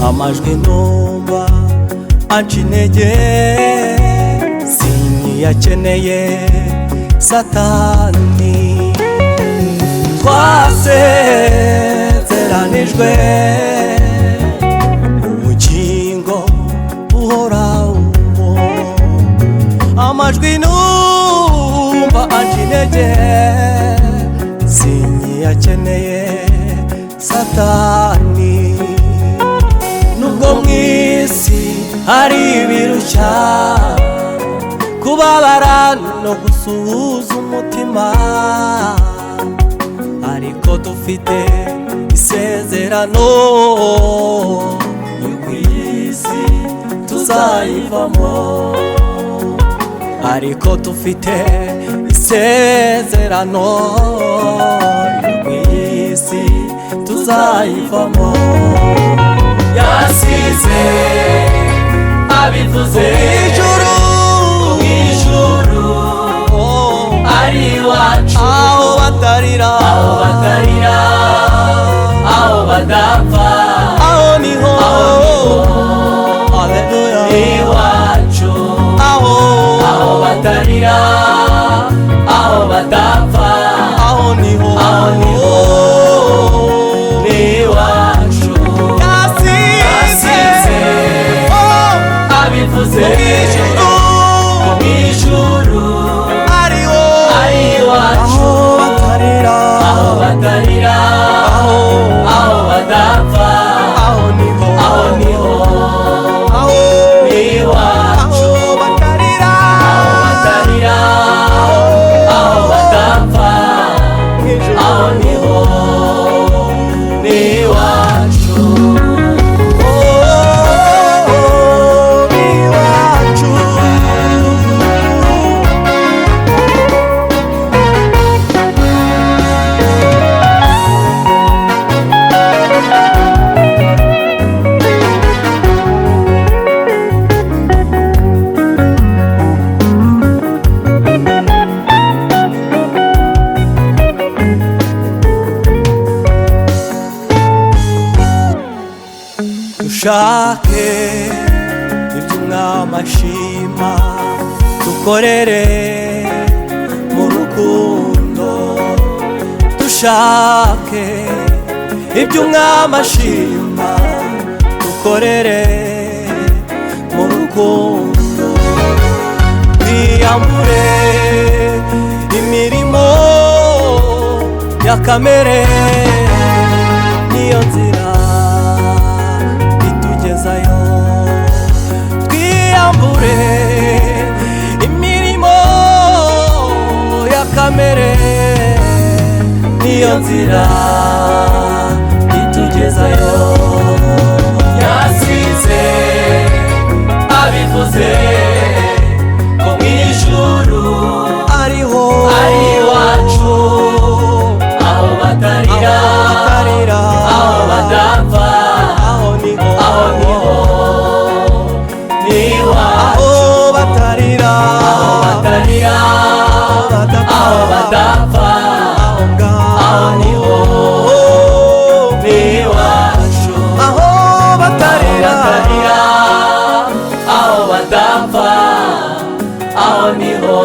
amajwi numva anca intege sinkiyakeneye Satani. Twasezeranijwe ubugingo buhoraho, amajwi numva anca intege sinkiyakeneye Satani. Nubwo mw'isi hari ibirushya kubabara no gusuhuza umutima, ariko dufite isezerano yuko iyi si tuzayivamo, ariko dufite isezerano yuko iyi si tuzayivamo. Yasize abivuze mw'ijuru ari iwacu, aho batarira, aho badapfa, aho niho iwacu, aho batarira, aho badapfa, aho niho iwacu. Yasize abivuze mw'ijuru ari iwacu, aho batarira, aho badapfa, aho niho iwacu, aho batarira, aho badapfa, aho niho iwacu. Dushake ibyo Umwami ashima, dukorere mu rukundo. Dushake ibyo Umwami ashima, dukorere mu rukundo. Twiyambure imirimo ya kamere, niyo nzira itugezayo. Twiyambure imirimo ya kamere, niyo nzira itugezayo. Yasize abivuze ko mw'ijuru ari iwacu, aho batarira, aho badapfa, aho niho iwacu, aho batarira, aho badapfa, aho niho iwacu, aho batarira, aho badapfa, aho niho